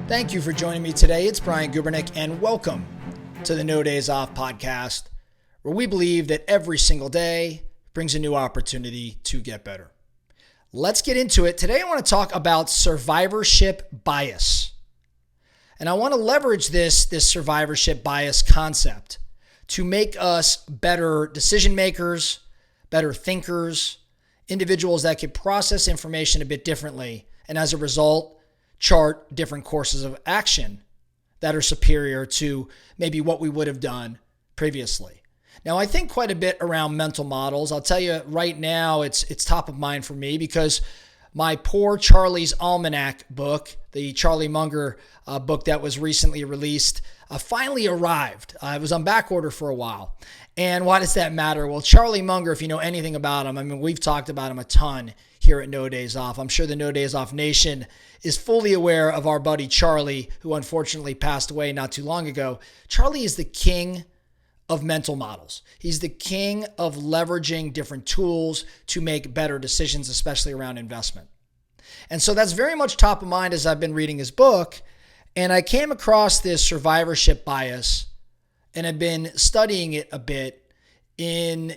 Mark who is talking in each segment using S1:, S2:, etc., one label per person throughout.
S1: Thank you for joining me today. It's Brian Gubernick, and welcome to the No Days Off podcast, where we believe that every single day brings a new opportunity to get better. Let's get into it. Today, I want to talk about survivorship bias. And I want to leverage this survivorship bias concept to make us better decision makers, better thinkers, individuals that can process information a bit differently, and as a result, chart different courses of action that are superior to maybe what we would have done previously. Now, I think quite a bit around mental models. I'll tell you right now, it's top of mind for me because my Poor Charlie's Almanac book, the Charlie Munger book that was recently released, finally arrived. It was on back order for a while. And why does that matter? Well, Charlie Munger, if you know anything about him, I mean, we've talked about him a ton here at No Days Off. I'm sure the No Days Off Nation is fully aware of our buddy Charlie, who unfortunately passed away not too long ago. Charlie is the king of mental models. He's the king of leveraging different tools to make better decisions, especially around investment. And so that's very much top of mind as I've been reading his book. And I came across this survivorship bias and have been studying it a bit and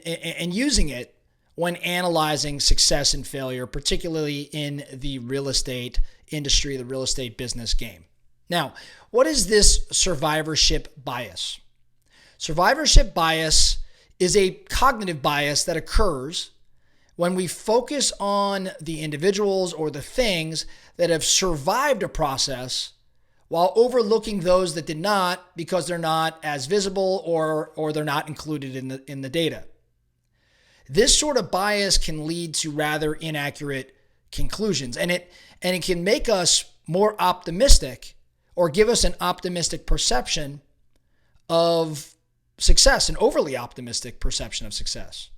S1: using it when analyzing success and failure, particularly in the real estate industry, the real estate business game. Now, what is this survivorship bias? Survivorship bias is a cognitive bias that occurs when we focus on the individuals or the things that have survived a process while overlooking those that did not because they're not as visible or they're not included in the data. This sort of bias can lead to rather inaccurate conclusions, and it can make us more optimistic or give us an optimistic perception of success, an overly optimistic perception of success.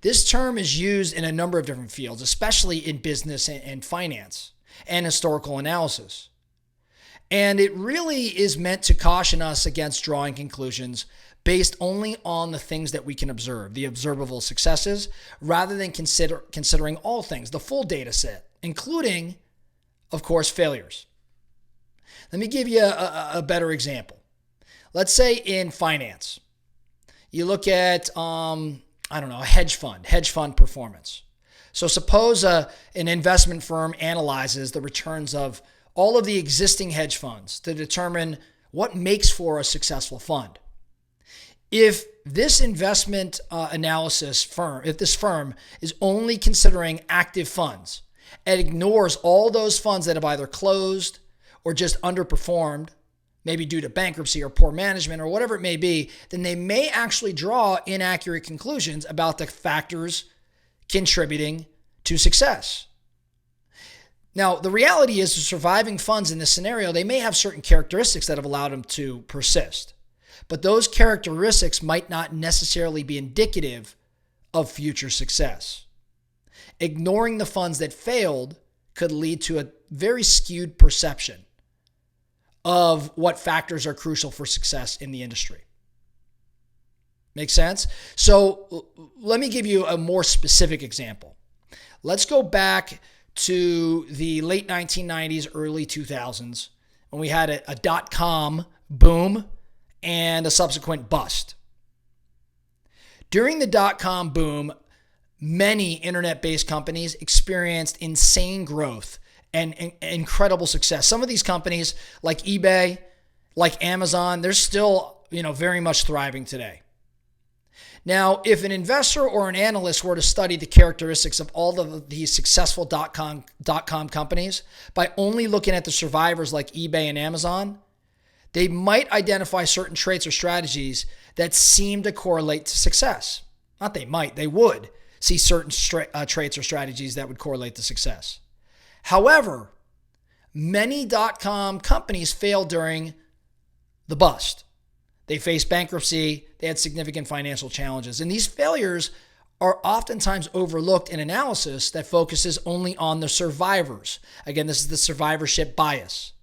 S1: This term is used in a number of different fields, especially in business and finance and historical analysis. And it really is meant to caution us against drawing conclusions based only on the things that we can observe, the observable successes, rather than considering all things, the full data set, including, of course, failures. Let me give you a better example. Let's say in finance, you look at, a hedge fund performance. So suppose an investment firm analyzes the returns of all of the existing hedge funds to determine what makes for a successful fund. If this investment if this firm is only considering active funds and ignores all those funds that have either closed or just underperformed, maybe due to bankruptcy or poor management or whatever it may be, then they may actually draw inaccurate conclusions about the factors contributing to success. Now, the reality is the surviving funds in this scenario, they may have certain characteristics that have allowed them to persist. But those characteristics might not necessarily be indicative of future success. Ignoring the funds that failed could lead to a very skewed perception of what factors are crucial for success in the industry. Make sense? So let me give you a more specific example. Let's go back to the late 1990s, early 2000s, when we had a dot-com boom and a subsequent bust. During the dot-com boom, many internet-based companies experienced insane growth and incredible success. Some of these companies, like eBay, like Amazon, they're still, very much thriving today. Now, if an investor or an analyst were to study the characteristics of all of these successful dot-com companies by only looking at the survivors like eBay and Amazon, they might identify certain traits or strategies that seem to correlate to success. Not they might, they would see certain traits or strategies that would correlate to success. However, many dot-com companies failed during the bust. They faced bankruptcy, they had significant financial challenges, and these failures are oftentimes overlooked in analysis that focuses only on the survivors. Again, this is the survivorship bias.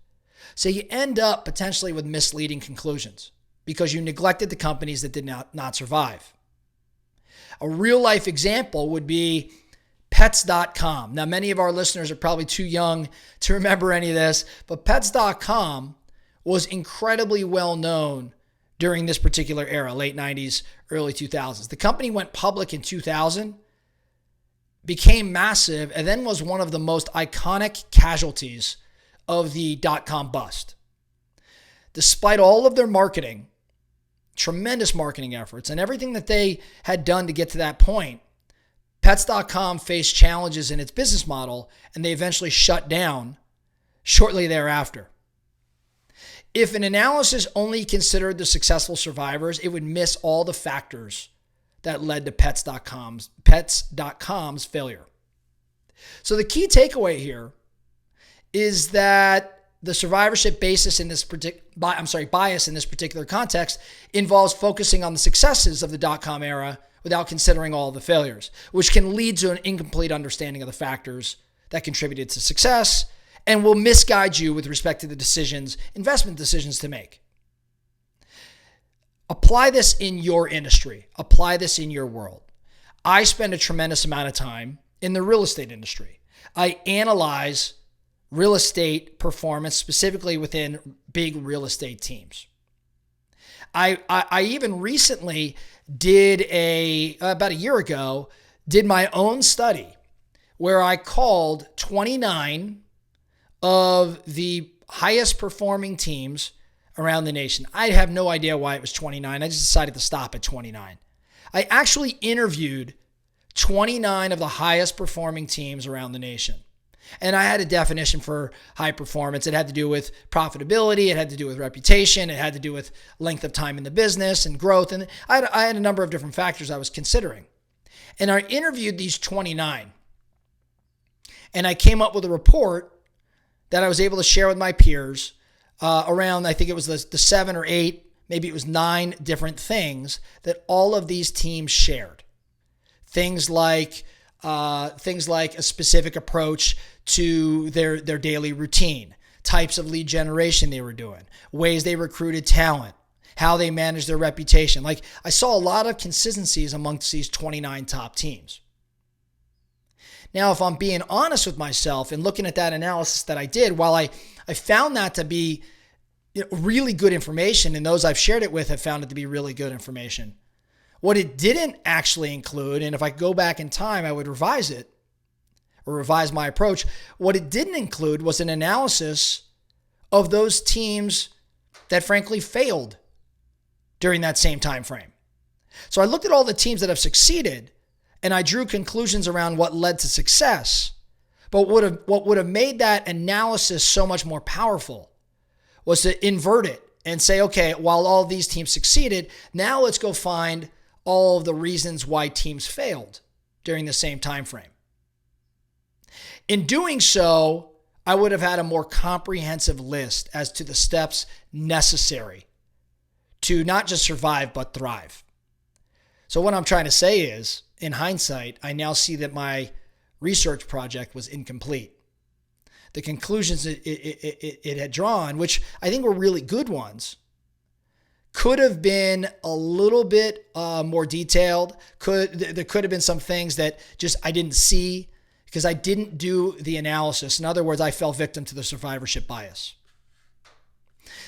S1: So you end up potentially with misleading conclusions because you neglected the companies that did not survive. A real life example would be Pets.com. Now, many of our listeners are probably too young to remember any of this, but Pets.com was incredibly well known during this particular era, late 90s, early 2000s. The company went public in 2000, became massive, and then was one of the most iconic casualties of the dot-com bust. Despite all of their marketing, tremendous marketing efforts, and everything that they had done to get to that point, Pets.com faced challenges in its business model, and they eventually shut down shortly thereafter. If an analysis only considered the successful survivors, it would miss all the factors that led to Pets.com's failure. So the key takeaway here is that the survivorship bias in this particular context involves focusing on the successes of the dot-com era without considering all the failures, which can lead to an incomplete understanding of the factors that contributed to success and will misguide you with respect to the investment decisions to make. Apply this in your industry. Apply this in your world. I spend a tremendous amount of time in the real estate industry. I analyze real estate performance, specifically within big real estate teams. I even recently about a year ago, did my own study where I called 29 of the highest performing teams around the nation. I have no idea why it was 29. I just decided to stop at 29. I actually interviewed 29 of the highest performing teams around the nation. And I had a definition for high performance. It had to do with profitability. It had to do with reputation. It had to do with length of time in the business and growth. And I had a number of different factors I was considering. And I interviewed these 29. And I came up with a report that I was able to share with my peers around, I think it was the 7 or 8, maybe it was 9 different things that all of these teams shared. Things like a specific approach to their daily routine, types of lead generation they were doing, ways they recruited talent, how they managed their reputation. Like, I saw a lot of consistencies amongst these 29 top teams. Now, if I'm being honest with myself and looking at that analysis that I did, while I found that to be really good information, and those I've shared it with have found it to be really good information, what it didn't actually include, and if I go back in time, I would revise it or revise my approach. What it didn't include was an analysis of those teams that frankly failed during that same time frame. So I looked at all the teams that have succeeded and I drew conclusions around what led to success. But what would have made that analysis so much more powerful was to invert it and say, okay, while all these teams succeeded, now let's go find all of the reasons why teams failed during the same time frame. In doing so, I would have had a more comprehensive list as to the steps necessary to not just survive, but thrive. So what I'm trying to say is, in hindsight, I now see that my research project was incomplete. The conclusions it had drawn, which I think were really good ones, could have been a little bit more detailed. There could have been some things that just I didn't see because I didn't do the analysis. In other words, I fell victim to the survivorship bias.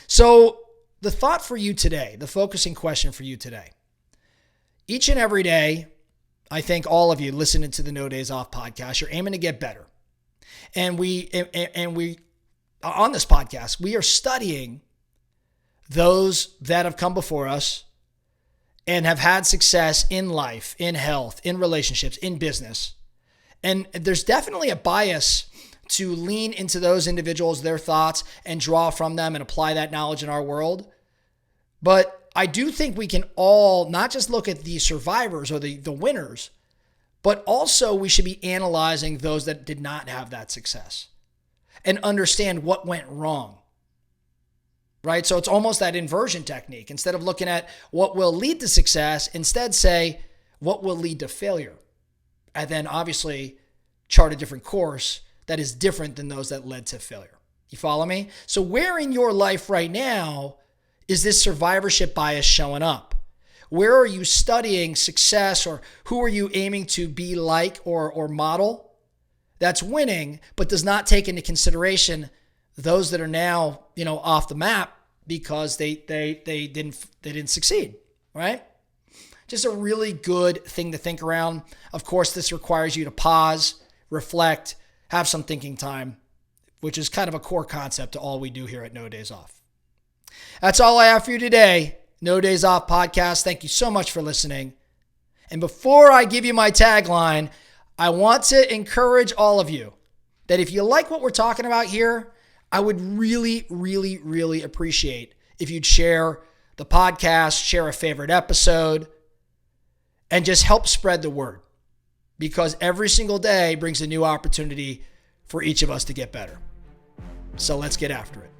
S1: So the thought for you today, the focusing question for you today, each and every day, I think all of you listening to the No Days Off podcast, you're aiming to get better. And we on this podcast, we are studying those that have come before us and have had success in life, in health, in relationships, in business. And there's definitely a bias to lean into those individuals, their thoughts, and draw from them and apply that knowledge in our world. But I do think we can all not just look at the survivors or the winners, but also we should be analyzing those that did not have that success and understand what went wrong. Right? So it's almost that inversion technique. Instead of looking at what will lead to success, instead say what will lead to failure. And then obviously chart a different course that is different than those that led to failure. You follow me? So where in your life right now is this survivorship bias showing up? Where are you studying success, or who are you aiming to be like or model that's winning, but does not take into consideration those that are now, off the map because they didn't succeed, right? Just a really good thing to think around. Of course, this requires you to pause, reflect, have some thinking time, which is kind of a core concept to all we do here at No Days Off. That's all I have for you today. No Days Off podcast. Thank you so much for listening. And before I give you my tagline, I want to encourage all of you that if you like what we're talking about here, I would really, really, really appreciate if you'd share the podcast, share a favorite episode, and just help spread the word, because every single day brings a new opportunity for each of us to get better. So let's get after it.